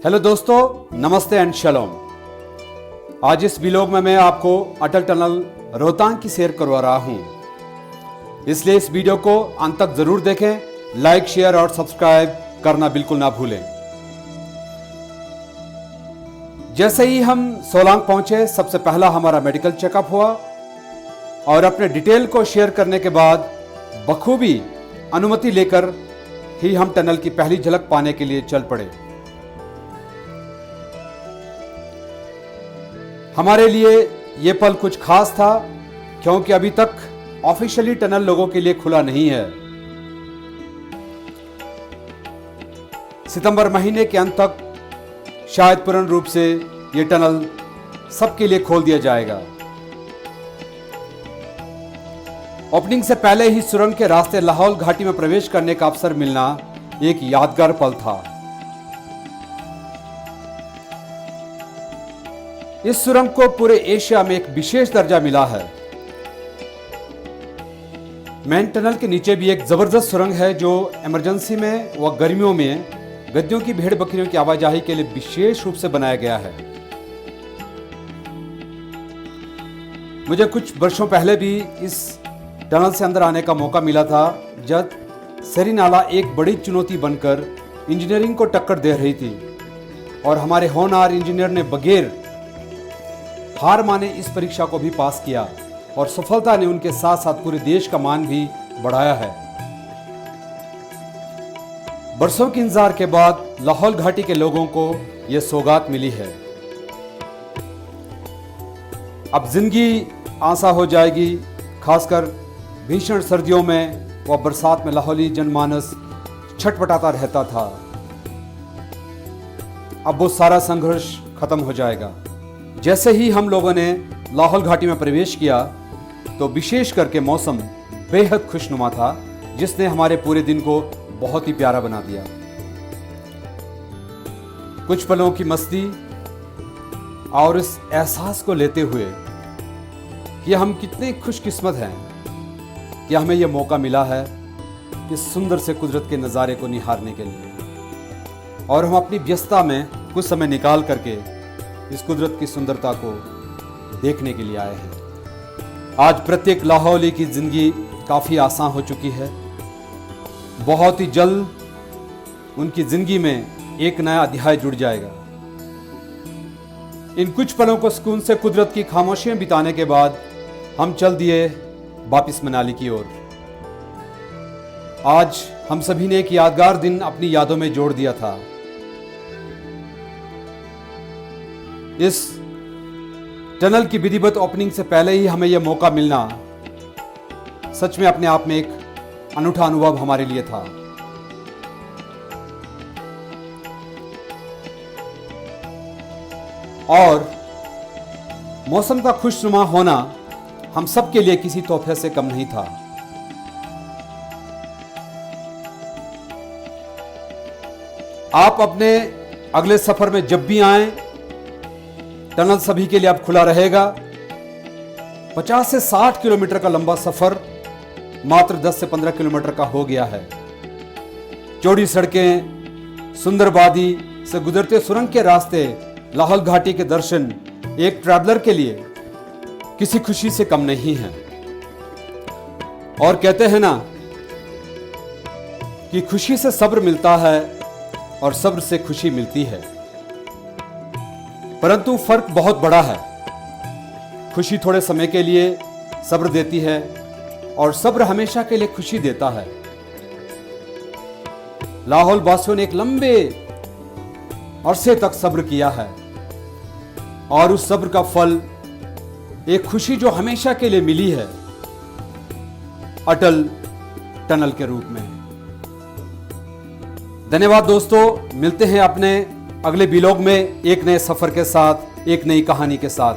Hello दोस्तों, नमस्ते and शलोम। आज इस व्लॉग में मैं आपको अटल टनल रोहतांग की सैर करवा रहा हूं, इसलिए इस वीडियो को अंत तक जरूर देखें। लाइक, शेयर और सब्सक्राइब करना बिल्कुल ना भूलें। जैसे ही हम सोलांग पहुंचे, सबसे पहला हमारा मेडिकल चेकअप हुआ और अपने डिटेल को शेयर करने के बाद बखूबी अनुमति लेकर ही हम टनल की पहली झलक पाने के लिए चल पड़े। हमारे लिए यह पल कुछ खास था, क्योंकि अभी तक ऑफिशियली टनल लोगों के लिए खुला नहीं है। सितंबर महीने के अंत तक शायद पूर्ण रूप से यह टनल सबके लिए खोल दिया जाएगा। ओपनिंग से पहले ही सुरंग के रास्ते लाहौल घाटी में प्रवेश करने का अवसर मिलना एक यादगार पल था। इस सुरंग को पूरे एशिया में एक विशेष दर्जा मिला है। मेन टनल के नीचे भी एक जबरदस्त सुरंग है, जो इमरजेंसी में व गर्मियों में गद्दियों की भेड़ बकरियों की आवाजाही के लिए विशेष रूप से बनाया गया है। मुझे कुछ वर्षों पहले भी इस टनल से अंदर आने का मौका मिला था, जब सरी नाला एक बड़ी चुनौती बनकर इंजीनियरिंग को टक्कर दे रही थी और हमारे होनहार इंजीनियर ने बगैर हार माने इस परीक्षा को भी पास किया और सफलता ने उनके साथ साथ पूरे देश का मान भी बढ़ाया है। बरसों के इंतजार के बाद लाहौल घाटी के लोगों को यह सौगात मिली है। अब जिंदगी आसान हो जाएगी, खासकर भीषण सर्दियों में व बरसात में लाहौली जनमानस छटपटाता रहता था। अब वो सारा संघर्ष खत्म हो जाएगा। जैसे ही हम लोगों ने लाहौल घाटी में प्रवेश किया तो विशेष करके मौसम बेहद खुशनुमा था, जिसने हमारे पूरे दिन को बहुत ही प्यारा बना दिया। कुछ पलों की मस्ती और इस एहसास को लेते हुए कि हम कितने खुशकिस्मत हैं कि हमें यह मौका मिला है इस सुंदर से कुदरत के नज़ारे को निहारने के लिए, और हम अपनी व्यस्तता में कुछ समय निकाल करके इस कुदरत की सुंदरता को देखने के लिए आए हैं। आज प्रत्येक लाहौली की जिंदगी काफ़ी आसान हो चुकी है। बहुत ही जल्द उनकी जिंदगी में एक नया अध्याय जुड़ जाएगा। इन कुछ पलों को सुकून से कुदरत की खामोशियां बिताने के बाद हम चल दिए वापिस मनाली की ओर। आज हम सभी ने एक यादगार दिन अपनी यादों में जोड़ दिया था। इस टनल की विधिवत ओपनिंग से पहले ही हमें यह मौका मिलना सच में अपने आप में एक अनूठा अनुभव हमारे लिए था। और मौसम का खुशनुमा होना हम सब के लिए किसी तोहफे से कम नहीं था। आप अपने अगले सफर में जब भी आएं, टनल सभी के लिए अब खुला रहेगा। 50 से 60 किलोमीटर का लंबा सफर मात्र 10 से 15 किलोमीटर का हो गया है। चौड़ी सड़कें, सुंदर वादी से गुजरते सुरंग के रास्ते, लाहौल घाटी के दर्शन एक ट्रैवलर के लिए किसी खुशी से कम नहीं है। और कहते हैं ना कि खुशी से सब्र मिलता है और सब्र से खुशी मिलती है, परंतु फर्क बहुत बड़ा है। खुशी थोड़े समय के लिए सब्र देती है और सब्र हमेशा के लिए खुशी देता है। लाहौल वासियों ने एक लंबे अरसे तक सब्र किया है और उस सब्र का फल एक खुशी जो हमेशा के लिए मिली है, अटल टनल के रूप में। धन्यवाद दोस्तों, मिलते हैं अपने अगले व्लॉग में एक नए सफर के साथ, एक नई कहानी के साथ।